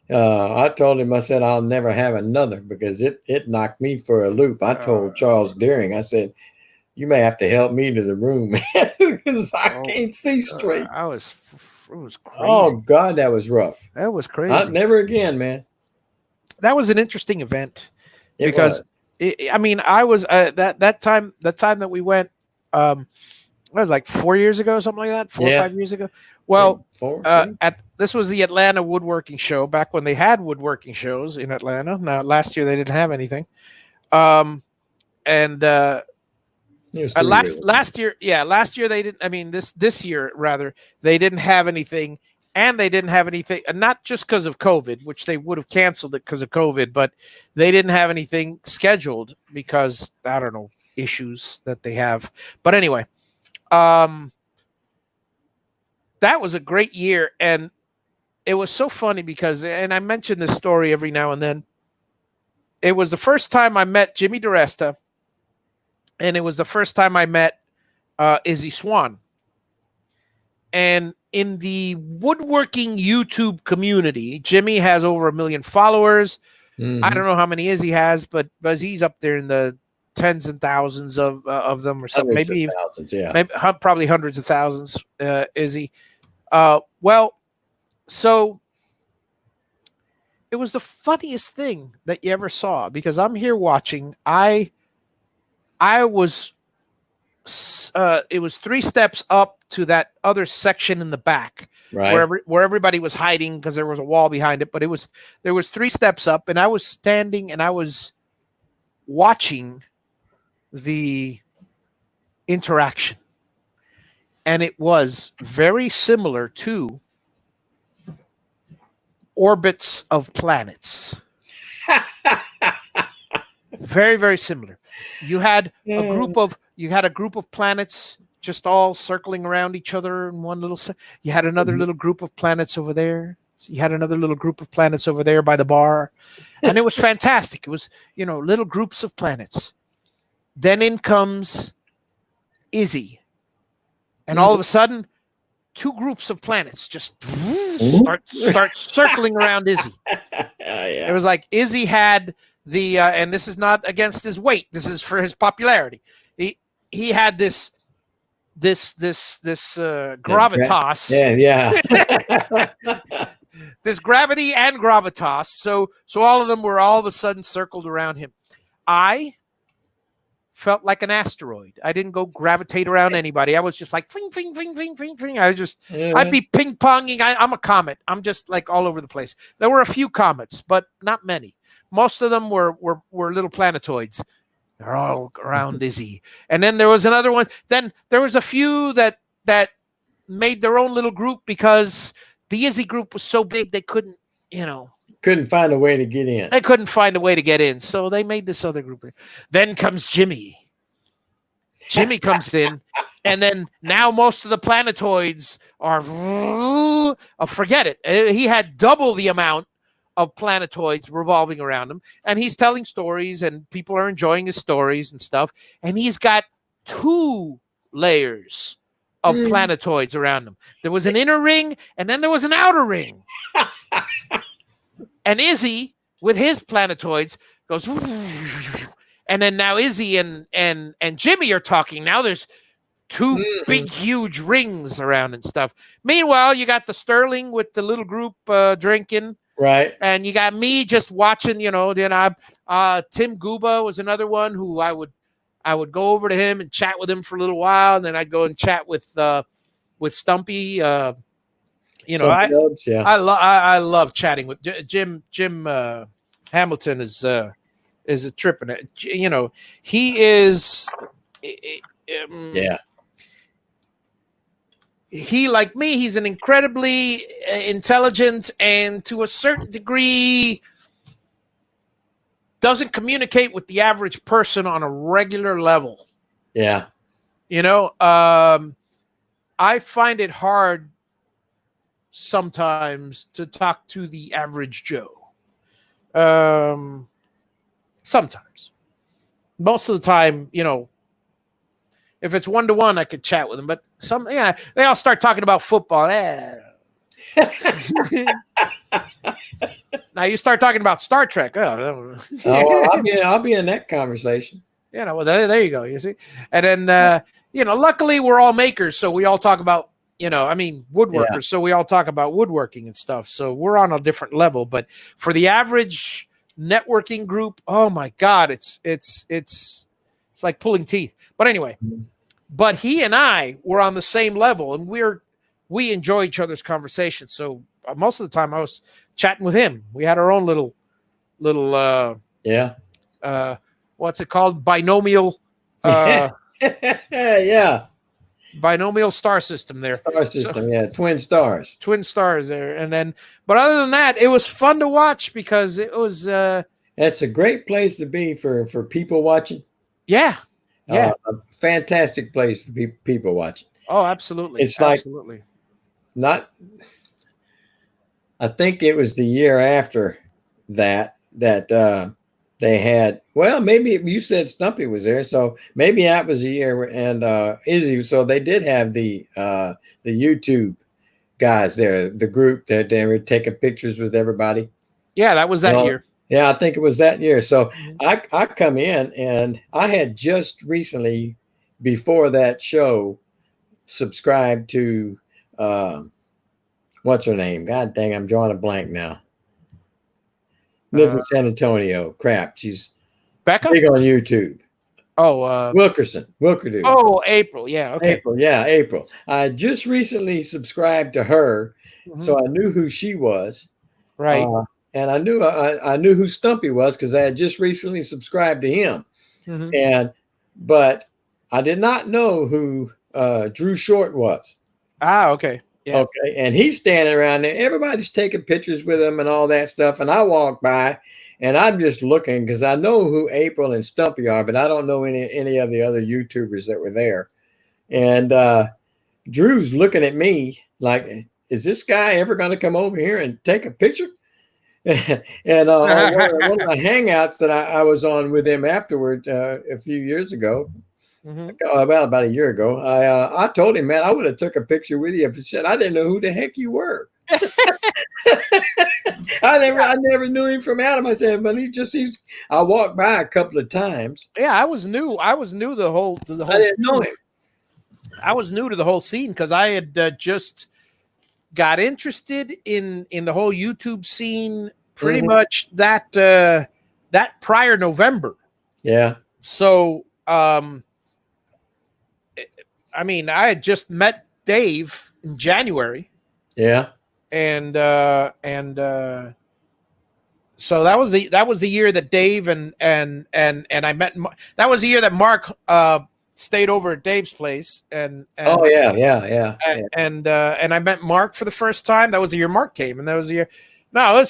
[SPEAKER 2] I told him, I said, I'll never have another because it knocked me for a loop. I told Charles Deering, I said, you may have to help me to the room because I can't see straight.
[SPEAKER 1] It was crazy.
[SPEAKER 2] Oh, God, that was rough.
[SPEAKER 1] That was crazy.
[SPEAKER 2] Never again, man.
[SPEAKER 1] That was an interesting event
[SPEAKER 2] It
[SPEAKER 1] because
[SPEAKER 2] was.
[SPEAKER 1] I was that time that we went, it was like 4 years ago, something like that, 4 or 5 years ago. Well, this was the Atlanta woodworking show back when they had woodworking shows in Atlanta. Now, last year they didn't have anything, last year they didn't. I mean, this year rather they didn't have anything. And they didn't have anything, not just because of COVID, which they would have canceled it because of COVID, but they didn't have anything scheduled because, I don't know, issues that they have. But anyway, that was a great year. And it was so funny because, and I mention this story every now and then, it was the first time I met Jimmy DiResta, and it was the first time I met Izzy Swan. And in the woodworking YouTube community, Jimmy has over 1 million followers.
[SPEAKER 2] Mm-hmm.
[SPEAKER 1] I don't know how many Izzy has, but he's up there in the tens and thousands of them or something. Maybe
[SPEAKER 2] thousands, yeah.
[SPEAKER 1] Maybe probably hundreds of thousands. Izzy. Well, so it was the funniest thing that you ever saw because I'm here watching. I was. It was 3 steps up to that other section in the back,
[SPEAKER 2] right,
[SPEAKER 1] where everybody was hiding because there was a wall behind it. But there was 3 steps up, and I was standing and I was watching the interaction, and it was very similar to orbits of planets. Very, very similar. You had a group of planets just all circling around each other in one little. You had another little group of planets over there. You had another little group of planets over there by the bar, and it was fantastic. It was little groups of planets. Then in comes Izzy, and all of a sudden, two groups of planets just start circling around Izzy.
[SPEAKER 2] Yeah.
[SPEAKER 1] It was like Izzy had the and this is not against his weight. This is for his popularity. He had this gravitas.
[SPEAKER 2] Yeah.
[SPEAKER 1] This gravity and gravitas. So all of them were all of a sudden circled around him. I felt like an asteroid. I didn't go gravitate around anybody. I was just like fling, fling, fling, fling, fling, fling. I'd be ping ponging. I'm a comet. I'm just like all over the place. There were a few comets, but not many. Most of them were little planetoids. They're all around Izzy. And then there was another one. Then there was a few that made their own little group because the Izzy group was so big they couldn't,
[SPEAKER 2] couldn't find a way to get in.
[SPEAKER 1] They couldn't find a way to get in, so they made this other group. Then comes Jimmy. Jimmy comes in, and then now most of the planetoids are forget it. He had double the amount of planetoids revolving around him, and he's telling stories, and people are enjoying his stories and stuff. And he's got 2 layers of planetoids around him. There was an inner ring, and then there was an outer ring. And Izzy, with his planetoids, goes, and then now Izzy and Jimmy are talking. Now there's 2 big, huge rings around and stuff. Meanwhile, you got the Sterling with the little group drinking.
[SPEAKER 2] Right.
[SPEAKER 1] And you got me just watching, Then Tim Guba was another one who I would go over to him and chat with him for a little while, and then I'd go and chat with Stumpy. I love chatting with Jim Hamilton is a trip, and he is he, like me, he's an incredibly intelligent and to a certain degree doesn't communicate with the average person on a regular level.
[SPEAKER 2] Yeah.
[SPEAKER 1] I find it hard sometimes to talk to the average Joe. Sometimes. Most of the time, if it's 1-to-1, I could chat with them. But they all start talking about football. Now you start talking about Star Trek.
[SPEAKER 2] I'll be in that conversation.
[SPEAKER 1] Well, there you go. You see, and then luckily we're all makers, so we all talk about woodworkers. Yeah. So we all talk about woodworking and stuff. So we're on a different level. But for the average networking group, oh my God, it's like pulling teeth. But anyway, but he and I were on the same level, and we enjoy each other's conversations. So most of the time I was chatting with him. We had our own little what's it called? Binomial binomial star system there.
[SPEAKER 2] Star system, twin stars.
[SPEAKER 1] Twin stars there. And then but other than that, it was fun to watch because it was
[SPEAKER 2] that's a great place to be for people watching.
[SPEAKER 1] Yeah. Yeah.
[SPEAKER 2] A fantastic place for people watching.
[SPEAKER 1] Oh, absolutely.
[SPEAKER 2] It's absolutely. I think it was the year after that they had, well, maybe you said Stumpy was there, so maybe that was a year, and Izzy. So they did have the YouTube guys there, the group that they were taking pictures with everybody.
[SPEAKER 1] Yeah, that was that year.
[SPEAKER 2] Yeah, I think it was that year. So I come in, and I had just recently, before that show, subscribed to what's her name? God dang, I'm drawing a blank now. Lives in San Antonio. Crap, she's
[SPEAKER 1] Becca?
[SPEAKER 2] big on YouTube.
[SPEAKER 1] Oh,
[SPEAKER 2] Wilkerdu.
[SPEAKER 1] Oh, April. Yeah, okay.
[SPEAKER 2] April. I just recently subscribed to her, so I knew who she was.
[SPEAKER 1] Right.
[SPEAKER 2] And I knew who Stumpy was because I had just recently subscribed to him. But I did not know who Drew Short was.
[SPEAKER 1] Ah, okay. Yeah.
[SPEAKER 2] Okay, and he's standing around there. Everybody's taking pictures with him and all that stuff. And I walk by, and I'm just looking because I know who April and Stumpy are, but I don't know any of the other YouTubers that were there. And Drew's looking at me like, "Is this guy ever going to come over here and take a picture?" And one of the hangouts that I was on with him afterward a few years ago,
[SPEAKER 1] Mhm.
[SPEAKER 2] about a year ago. I told him, man, I would have took a picture with you if he said I didn't know who the heck you were. I never knew him from Adam. I said, but he's. I walked by a couple of times.
[SPEAKER 1] Yeah, I was new. I was new the whole
[SPEAKER 2] I didn't know
[SPEAKER 1] scene.
[SPEAKER 2] him.
[SPEAKER 1] I was new to the whole scene because I had just got interested in the whole YouTube scene pretty
[SPEAKER 2] Mhm.
[SPEAKER 1] much that prior November.
[SPEAKER 2] Yeah.
[SPEAKER 1] So I mean, I had just met Dave in January,
[SPEAKER 2] Yeah.
[SPEAKER 1] and so that was the year that Dave and I met. That was the year that Mark stayed over at Dave's place, and
[SPEAKER 2] Oh yeah.
[SPEAKER 1] and I met Mark for the first time. That was the year Mark came, and that was the year. No,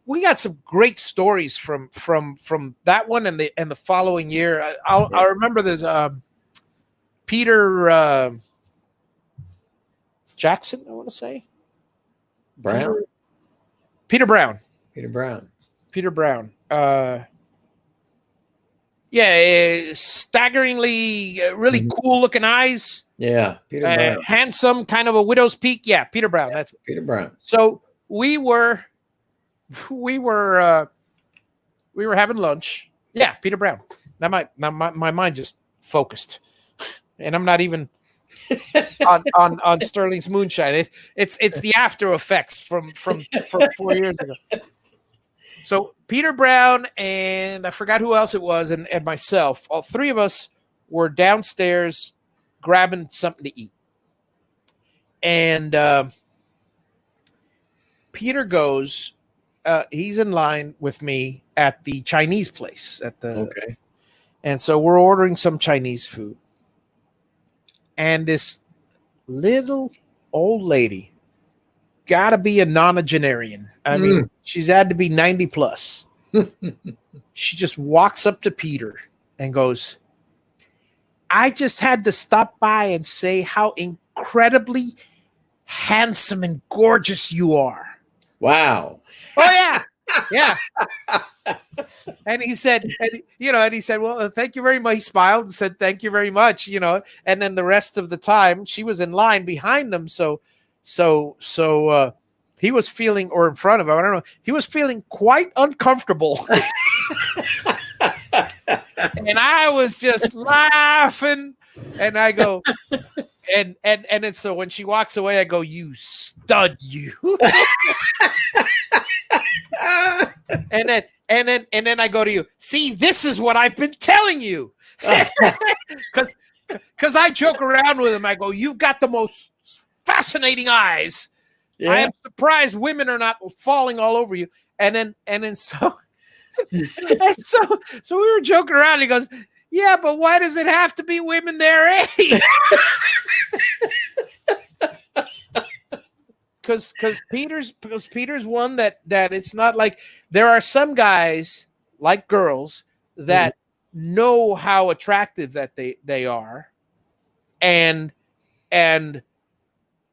[SPEAKER 1] we got some great stories from that one and the following year. I remember there's Peter Jackson, I want to say
[SPEAKER 2] Brown.
[SPEAKER 1] Peter Brown.
[SPEAKER 2] Peter Brown.
[SPEAKER 1] Peter Brown. Yeah, staggeringly really cool looking eyes.
[SPEAKER 2] Yeah, Peter Brown.
[SPEAKER 1] Handsome, kind of a widow's peak. Yeah, Peter Brown. That's
[SPEAKER 2] Peter Brown.
[SPEAKER 1] so we were having lunch. Yeah, Peter Brown. Now my mind just focused, and I'm not even on Sterling's moonshine. It's the after effects from 4 years ago. So Peter Brown and I forgot who else it was, and myself. All three of us were downstairs grabbing something to eat, and Peter goes. He's in line with me at the Chinese place
[SPEAKER 2] Okay.
[SPEAKER 1] and so we're ordering some Chinese food, and this little old lady, gotta be a nonagenarian. I mean, she's had to be 90 plus. She just walks up to Peter and goes, "I just had to stop by and say how incredibly handsome and gorgeous you are."
[SPEAKER 2] Wow.
[SPEAKER 1] Oh yeah, yeah. And he said, well, thank you very much. He smiled and said, "Thank you very much." And then the rest of the time, she was in line behind him. So he was feeling, or in front of him, I don't know. He was feeling quite uncomfortable, and I was just laughing. And I go, and then so when she walks away, I go, "You stud, you." And then I go to you. "See, this is what I've been telling you." Because I joke around with him. I go, "You've got the most fascinating eyes.
[SPEAKER 2] Yeah.
[SPEAKER 1] I am surprised women are not falling all over you." And then so so we were joking around. He goes, "Yeah, but why does it have to be women their age?" Because Peter's one that it's not like there are some guys like girls that know how attractive that they are, and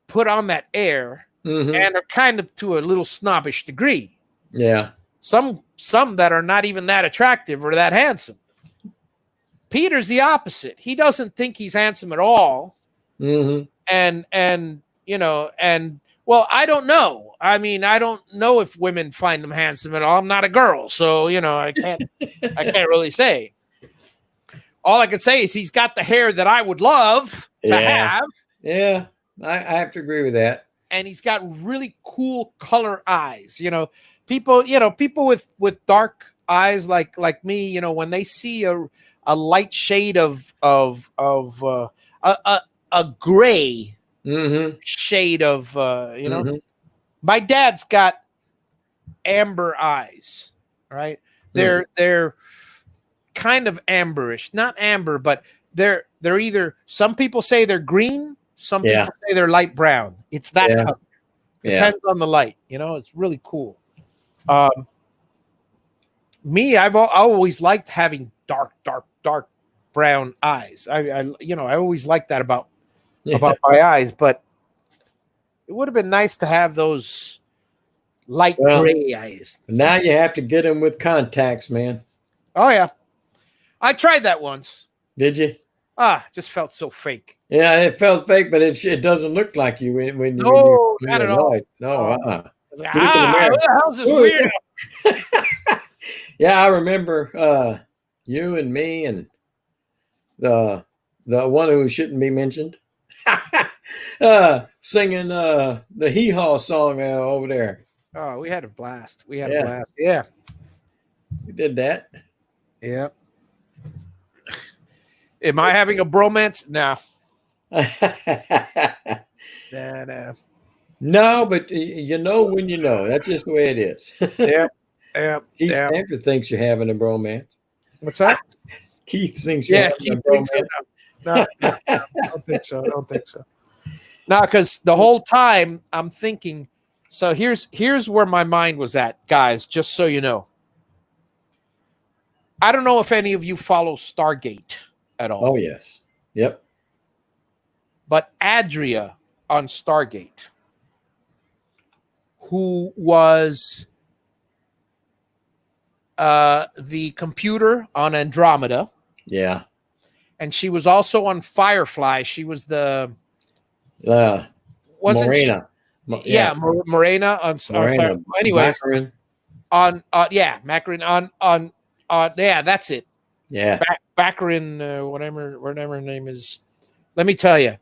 [SPEAKER 1] put on that air, and are kind of to a little snobbish degree.
[SPEAKER 2] Yeah.
[SPEAKER 1] Some that are not even that attractive or that handsome. Peter's the opposite. He doesn't think he's handsome at all. And well, I don't know. I mean, I don't know if women find him handsome at all. I'm not a girl, so I can't really say. All I can say is he's got the hair that I would love to have.
[SPEAKER 2] Yeah, I have to agree with that.
[SPEAKER 1] And he's got really cool color eyes. People with dark eyes like me, when they see a light shade of a gray shade of my dad's got amber eyes, right? They're kind of amberish, not amber, but they're either, some people say they're green, some people say they're light brown. It's that color. Depends on the light. It's really cool. Me, I've always liked having dark brown eyes. I always liked that about my eyes, but it would have been nice to have those light gray eyes.
[SPEAKER 2] Now you have to get them with contacts, man.
[SPEAKER 1] Oh yeah, I tried that once.
[SPEAKER 2] Did you?
[SPEAKER 1] Just felt so fake.
[SPEAKER 2] Yeah, it felt fake, but it doesn't look like you
[SPEAKER 1] No,
[SPEAKER 2] when
[SPEAKER 1] not
[SPEAKER 2] you're
[SPEAKER 1] at all.
[SPEAKER 2] annoyed. No,
[SPEAKER 1] I was like,
[SPEAKER 2] Look in the mirror.
[SPEAKER 1] who the hell's this
[SPEAKER 2] Who is
[SPEAKER 1] weirdo?
[SPEAKER 2] Yeah, I remember you and me and the one who shouldn't be mentioned singing the Hee Haw song over there.
[SPEAKER 1] Oh, we had a blast. We had a
[SPEAKER 2] Yeah.
[SPEAKER 1] blast. Yeah.
[SPEAKER 2] We did that.
[SPEAKER 1] Yeah. Am I having a bromance? No. Nah.
[SPEAKER 2] No, but you know when you know. That's just the way it is.
[SPEAKER 1] Yeah. Yeah.
[SPEAKER 2] Keith
[SPEAKER 1] Yeah.
[SPEAKER 2] Stanford thinks you're having a bromance.
[SPEAKER 1] What's that?
[SPEAKER 2] Keith thinks you're
[SPEAKER 1] Yeah.
[SPEAKER 2] having
[SPEAKER 1] Keith
[SPEAKER 2] a
[SPEAKER 1] thinks so.
[SPEAKER 2] bromance.
[SPEAKER 1] No, I don't think so. I don't think so. No, because the whole time I'm thinking, so here's where my mind was at, guys, just so you know. I don't know if any of you follow Stargate at all.
[SPEAKER 2] Oh yes. Yep.
[SPEAKER 1] But Adria on Stargate, who was the computer on Andromeda,
[SPEAKER 2] Yeah.
[SPEAKER 1] and she was also on Firefly. She was the wasn't
[SPEAKER 2] Morena.
[SPEAKER 1] she? Yeah, Morena on
[SPEAKER 2] Morena.
[SPEAKER 1] anyways,
[SPEAKER 2] Baccarin.
[SPEAKER 1] on Macarin on yeah, that's it.
[SPEAKER 2] Yeah.
[SPEAKER 1] Baccarin, whatever her name is. Let me tell you,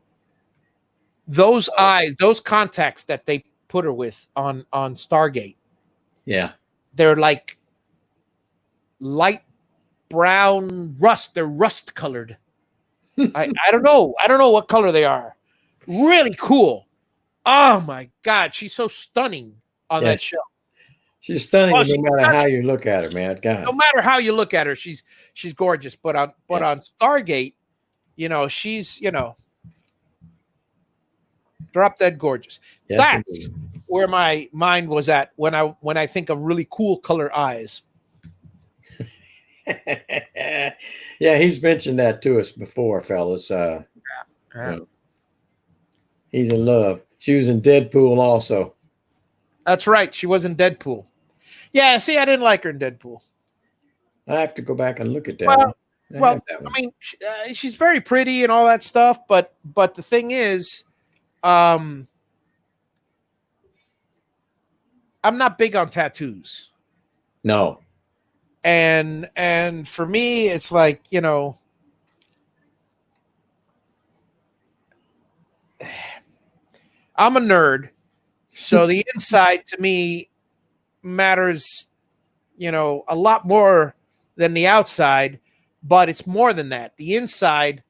[SPEAKER 1] those eyes, those contacts that they put her with on Stargate,
[SPEAKER 2] Yeah.
[SPEAKER 1] they're like light brown rust. They're rust colored. I don't know. I don't know what color they are. Really cool. Oh my God, she's so stunning on that show.
[SPEAKER 2] She's stunning
[SPEAKER 1] Oh, she's
[SPEAKER 2] no matter
[SPEAKER 1] stunning.
[SPEAKER 2] how you look at her, man. God.
[SPEAKER 1] No matter how you look at her, she's gorgeous. But on Stargate, she's drop dead gorgeous.
[SPEAKER 2] Yes,
[SPEAKER 1] That's where my mind was at when I think of really cool color eyes.
[SPEAKER 2] Yeah, he's mentioned that to us before, fellas. He's in love. She was in Deadpool also.
[SPEAKER 1] That's right. She was in Deadpool. Yeah, see, I didn't like her in Deadpool.
[SPEAKER 2] I have to go back and look at that.
[SPEAKER 1] Well, I mean, she's very pretty and all that stuff, but the thing is, I'm not big on tattoos.
[SPEAKER 2] No.
[SPEAKER 1] And for me, it's like, I'm a nerd, so the inside to me matters, a lot more than the outside, but it's more than that. The inside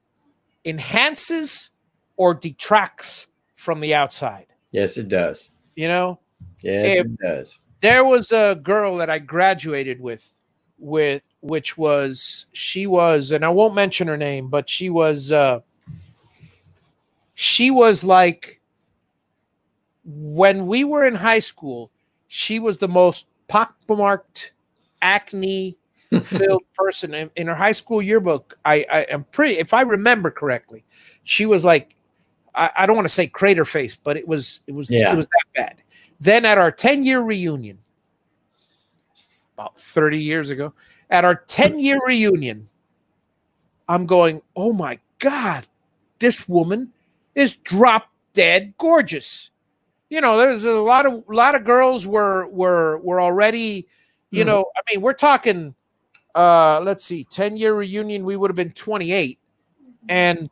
[SPEAKER 1] enhances or detracts from the outside.
[SPEAKER 2] Yes, it does.
[SPEAKER 1] Yes,
[SPEAKER 2] it does.
[SPEAKER 1] There was a girl that I graduated with which was, and I won't mention her name, but she was like, when we were in high school, she was the most pockmarked, acne filled person in her high school yearbook. I am pretty, if I remember correctly, she was like, I don't want to say crater face, but it was that bad. Then at our 10-year reunion, about 30 years ago, at our 10-year reunion, I'm going, oh my God, this woman is drop dead gorgeous. There's a lot of girls were already, I mean, we're talking, let's see, 10-year reunion, we would have been 28. And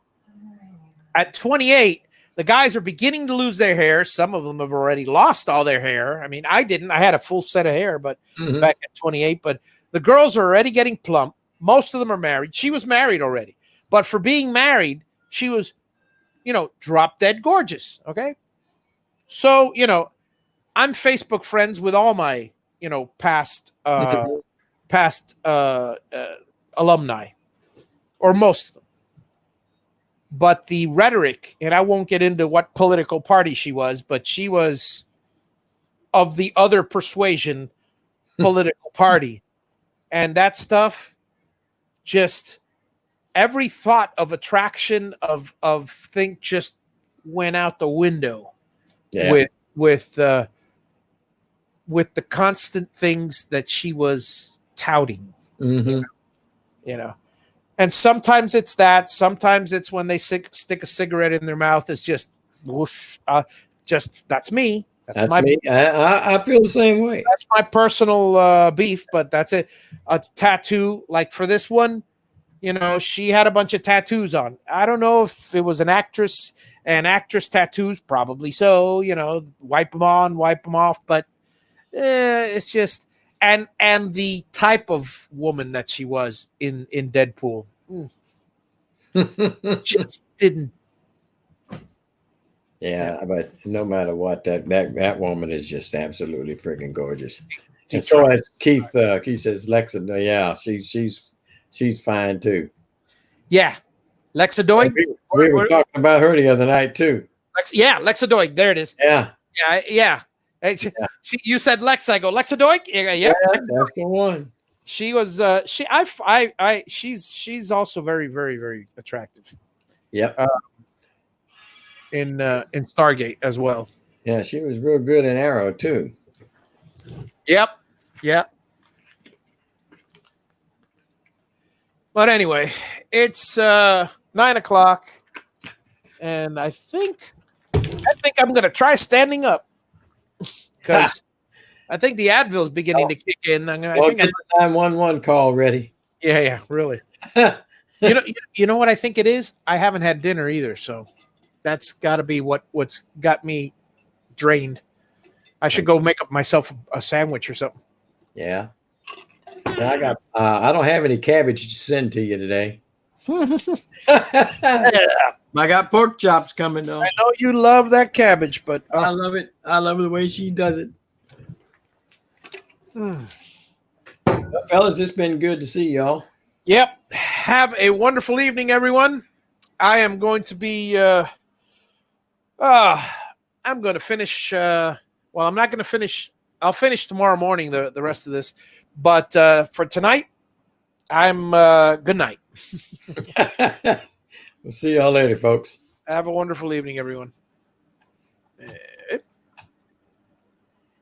[SPEAKER 1] at 28, the guys are beginning to lose their hair. Some of them have already lost all their hair. I mean, I didn't. I had a full set of hair, but back at 28. But the girls are already getting plump. Most of them are married. She was married already. But for being married, she was, drop dead gorgeous. Okay. So, I'm Facebook friends with all my, past alumni, or most of them. But the rhetoric, and I won't get into what political party she was, but she was of the other persuasion political party. And that stuff, just every thought of attraction of think just went out the window with the constant things that she was touting. And sometimes it's that. Sometimes it's when they stick a cigarette in their mouth. It's just whoosh. Just that's me.
[SPEAKER 2] That's
[SPEAKER 1] my
[SPEAKER 2] me. I feel the same way.
[SPEAKER 1] That's my personal beef. But that's it. A tattoo like for this one, she had a bunch of tattoos on. I don't know if it was an actress tattoos, probably so. Wipe them on, wipe them off. But it's just and the type of woman that she was in Deadpool just didn't.
[SPEAKER 2] Yeah, but no matter what, that woman is just absolutely freaking gorgeous. And
[SPEAKER 1] She's
[SPEAKER 2] so
[SPEAKER 1] right.
[SPEAKER 2] as Keith says, Lexa, yeah, she's fine too.
[SPEAKER 1] Yeah, Lexa Doig.
[SPEAKER 2] We were talking about her the other night too.
[SPEAKER 1] Lexa Doig. There it is.
[SPEAKER 2] Yeah.
[SPEAKER 1] Yeah. You said Lex. I go Lexa Doig. Yeah,
[SPEAKER 2] that's the one.
[SPEAKER 1] She was. She's also very, very, very attractive.
[SPEAKER 2] Yep.
[SPEAKER 1] In Stargate as well.
[SPEAKER 2] Yeah, she was real good in Arrow too.
[SPEAKER 1] Yep. But anyway, it's 9:00, and I think I'm gonna try standing up because I think the Advil's beginning to kick in.
[SPEAKER 2] Get the 911 call ready.
[SPEAKER 1] Yeah, really. You know what I think it is? I haven't had dinner either, so that's got to be what's got me drained. I should go make up myself a sandwich or something.
[SPEAKER 2] Yeah. I got. I don't have any cabbage to send to you today. I got pork chops coming though.
[SPEAKER 1] I know you love that cabbage, but
[SPEAKER 2] I love it. I love the way she does it. Well, fellas, it's been good to see y'all.
[SPEAKER 1] Yep. Have a wonderful evening, everyone. I am going to be. I'm going to finish. Well, I'm not going to finish. I'll finish tomorrow morning. The rest of this, but for tonight, I'm. Good night.
[SPEAKER 2] We'll see y'all later, folks.
[SPEAKER 1] Have a wonderful evening, everyone.